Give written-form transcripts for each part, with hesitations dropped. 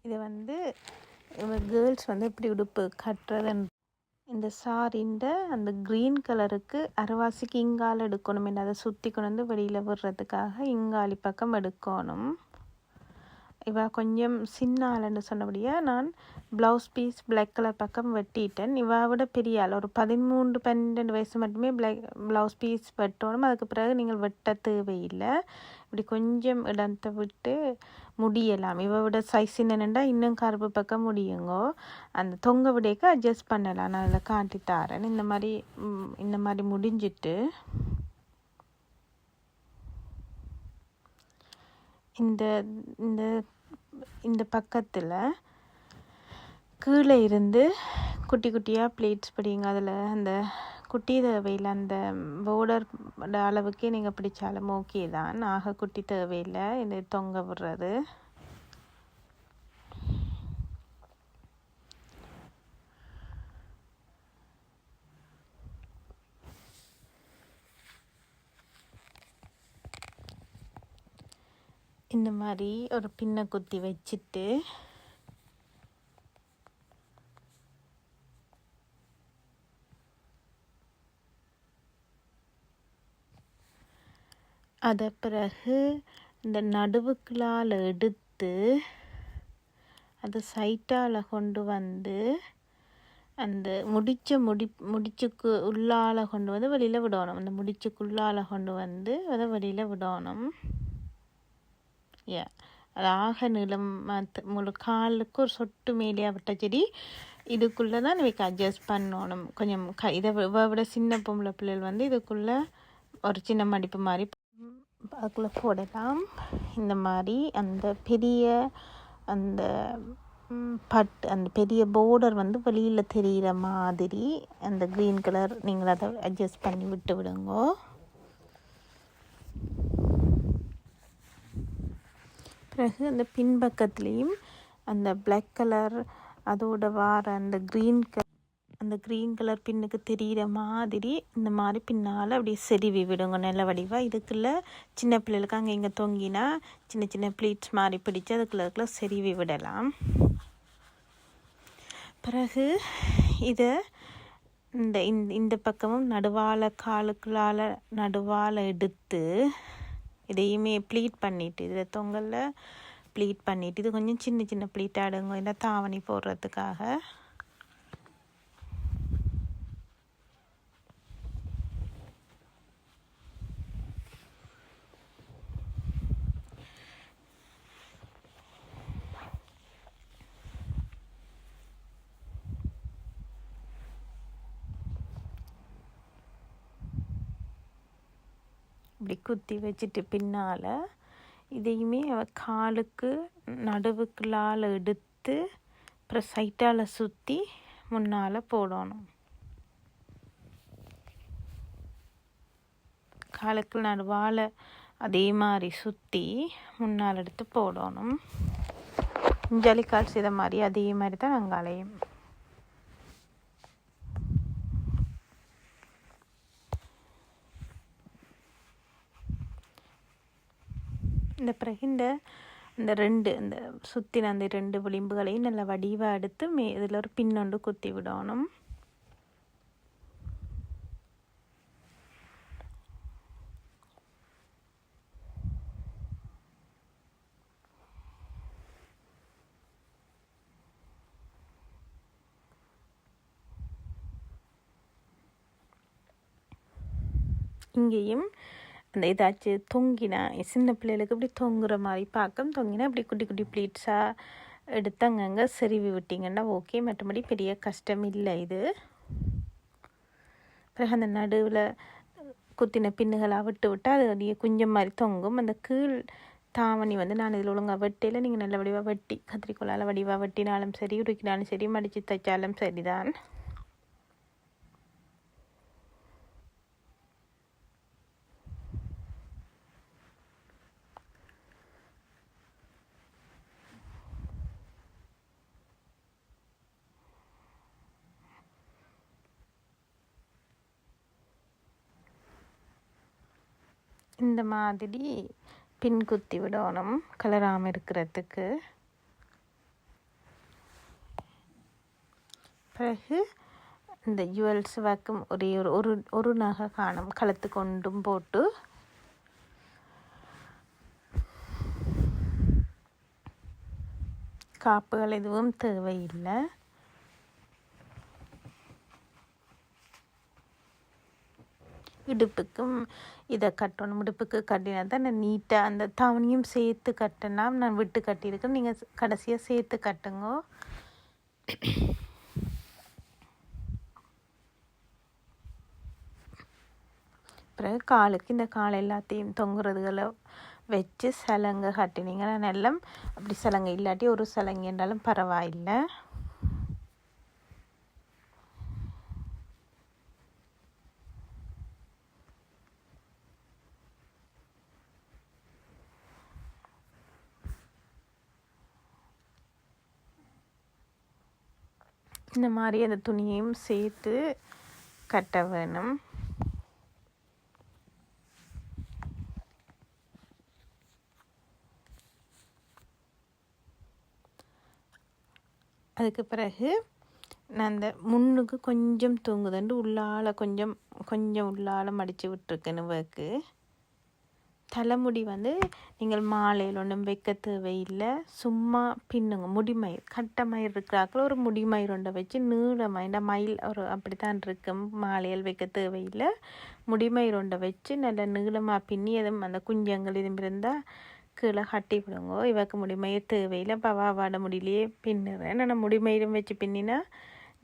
இது வந்து கேர்ள்ஸ் வந்து இப்படி உடுப்பு கட்டுறதுன்னு இந்த சாரின்ற அந்த க்ரீன் கலருக்கு அரைவாசிக்கு இங்கால் எடுக்கணும். என்ன அதை சுற்றி கொண்டு வந்து வெளியில் விடுறதுக்காக இங்காலி பக்கம் எடுக்கணும். இவ கொஞ்சம் சின்ன ஆளுன்னு சொன்னபடியாக நான் ப்ளவுஸ் பீஸ் பிளாக் கலர் பக்கம் வெட்டிட்டேன். இவ விட பெரிய ஆள் ஒரு 13-12 வயசு மட்டுமே ப்ளவுஸ் பீஸ் வெட்டணும். அதுக்கு பிறகு நீங்கள் வெட்ட தேவையில்லை. இப்படி கொஞ்சம் இடத்தை விட்டு முடியலாம். இவ விட சைஸ் என்னென்னா இன்னும் கருப்பு பக்கம் முடியுங்கோ. அந்த தொங்க விடைக்கு அட்ஜஸ்ட் பண்ணலாம். நான் அதில் காட்டி தரேன். இந்த மாதிரி முடிஞ்சிட்டு இந்த இந்த இந்த பக்கத்தில் கீழே இருந்து குட்டி குட்டியாக ப்ளேட்ஸ் பிடிங்க. அதில் அந்த குட்டி தேவையில் அந்த போர்டர் அளவுக்கே நீங்கள் பிடிச்சாலும் ஓகே தான். ஆக குட்டி தேவையில்லை இந்த தொங்க விடுறது. இந்த மாதிரி ஒரு பின்னை குத்தி வச்சுட்டு அதை பிறகு இந்த நடுவுக்குள்ளால் எடுத்து அதை சைட்டால் கொண்டு வந்து அந்த முடிச்சுக்கு உள்ளால் கொண்டு வந்து வெளியில் விடணும். அந்த முடிச்சுக்குள்ளால் கொண்டு வந்து அதை வெளியில் விடணும். அது ஆக நிலம் முழு காலுக்கு ஒரு சொட்டு மேலேயா விட்ட செடி இதுக்குள்ளே தான் இவைக்கு அட்ஜஸ்ட் பண்ணணும். கொஞ்சம் இதை விட சின்ன பொம்பளை பிள்ளைகள் வந்து இதுக்குள்ளே ஒரு சின்ன மடிப்பு மாதிரி அதுக்குள்ளே போடலாம். இந்த மாதிரி அந்த பெரிய அந்த அந்த பெரிய போர்டர் வந்து வெளியில் தெரிகிற மாதிரி அந்த க்ரீன் கலர் நீங்கள் அதை அட்ஜஸ்ட் பண்ணி விட்டு விடுங்கோ. பிறகு அந்த பின்பக்கத்துலேயும் அந்த பிளாக் கலர் அதோட வார அந்த க்ரீன் கலர் பின்னுக்கு தெரிகிற மாதிரி இந்த மாதிரி பின்னால் அப்படியே செருவி விடுங்க நல்ல வடிவாக. இதுக்குள்ளே சின்ன பிள்ளைகளுக்கு அங்கே இங்கே தொங்கினா சின்ன சின்ன ப்ளீட்ஸ் மாதிரி பிடிச்சி அதுக்குள்ளே செருவி விடலாம். பிறகு இதை இந்த பக்கமும் காலுக்குள்ளால் நடுவால் எடுத்து இதையுமே ப்ளீட் பண்ணிவிட்டு இதில் தொங்கலில் ப்ளீட் பண்ணிவிட்டு இது கொஞ்சம் சின்ன சின்ன ப்ளீட் ஆடுங்க இந்த தாவணி போடுறதுக்காக. இப்படி குத்தி வச்சுட்டு பின்னால் இதையுமே காலுக்கு நடுவுக்குள்ளால் எடுத்து அப்புறம் சைட்டால் சுற்றி முன்னால் போடணும். காலுக்கு நடுவால் அதே மாதிரி சுற்றி முன்னால் எடுத்து போடணும். ஜல்லிக்கால் செய்த மாதிரி அதே மாதிரி தான் அங்காலையும். இந்த பிறகு இந்த சுற்றின அந்த 2 விளிம்புகளையும் நல்லா வடிவாக எடுத்து இதில் ஒரு பின்னொண்டு குத்தி விடணும். இங்கேயும் அந்த ஏதாச்சும் தொங்கினா சின்ன பிள்ளைகளுக்கு இப்படி தொங்குற மாதிரி தொங்கினா இப்படி குட்டி குட்டி ப்ளீட்ஸாக எடுத்து அங்கங்கே செருவி விட்டிங்கன்னா ஓகே. மற்றபடி பெரிய கஷ்டம் இல்லை இது. பிறகு அந்த நடுவில் குத்தின பின்னுகளாக விட்டால் அது அப்படியே குஞ்சம் மாதிரி தொங்கும். அந்த கீழ் தாவணி வந்து நான் இதில் ஒழுங்காக வெட்டையில் நீங்கள் நல்ல வடிவாக வெட்டி கத்திரிக்கோளால் வடிவாக வெட்டினாலும் சரி உருக்கினாலும் சரி மடித்து தைச்சாலும் சரிதான். இந்த மாதிரி பின் குத்தி விடணும் கலராமல் இருக்கிறதுக்கு. பிறகு இந்த ஜுவல்ஸ் வைக்கும் ஒரே ஒரு நகை காணும், கழுத்து கொண்டும் போட்டு காப்புகள் எதுவும் தேவையில்லை. இடுப்புக்கும் இதை கட்டணும். இடுப்புக்கு கட்டினா தான் நான் நீட்டாக அந்த தாவணியும் சேர்த்து கட்டினா நான் விட்டு கட்டியிருக்கேன். நீங்கள் கடைசியாக சேர்த்து கட்டுங்க. பிறகு காலுக்கு இந்த கால் எல்லாத்தையும் தொங்குறதுகளை வச்சு சலங்கை கட்டினீங்கன்னா நல்லா. அப்படி சலங்கை இல்லாட்டி ஒரு சலங்கை என்றாலும் பரவாயில்லை. இந்த மாதிரி அந்த துணியையும் சேர்த்து கட்ட வேணும். அதுக்கு பிறகு நான் அந்த முன்னுக்கு கொஞ்சம் தூங்குதுண்டு உள்ளால் கொஞ்சம் உள்ளால் மடித்து விட்டுருக்கேன்னு வேக்கு. தலைமுடி நீங்கள் மாலையில் ஒன்றும் வைக்க தேவையில்லை. சும்மா பின்னுங்க. முடிமயிர் கட்டமயிர் இருக்கிறாக்கள் ஒரு முடிமயிர் ஒன்றை வச்சு நீளமாக இந்த மயில் ஒரு அப்படி தான் இருக்கும். மாலையில் வைக்க தேவையில்லை. முடிமயிர் ஒன்றை வச்சு நல்ல நீளமாக பின்னி எதுவும் அந்த குஞ்சங்கள் இதுவும் இருந்தால் கீழே கட்டி விடுங்க. இவக்கு முடிமயிர் தேவையில்லை. பவாவாட முடியிலேயே பின்னுறேன். நான் முடிமயிரும் வச்சு பின்னினா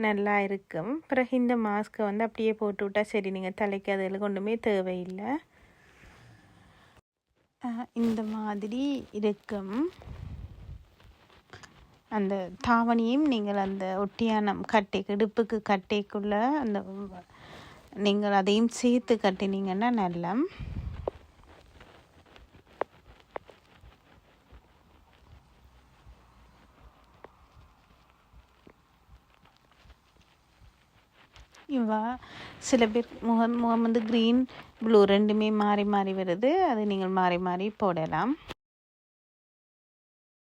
நல்லா இருக்கும். பிறகு இந்த மாஸ்க்கை அப்படியே போட்டு விட்டால் சரி. நீங்கள் தலைக்கு அதில் கொண்டுமே தேவையில்லை. இந்த மாதிரி இருக்கும். அந்த தாவணியும் நீங்கள் அந்த ஒட்டியானம் இடுப்புக்கு கட்டைக்குள்ளே அந்த நீங்கள் அதையும் சேர்த்து கட்டினீங்கன்னா நல்லா. சில பேர் முகம் க்ரீன் ப்ளூ ரெண்டுமே மாறி மாறி வருது. அது நீங்கள் மாறி மாறி போடலாம்.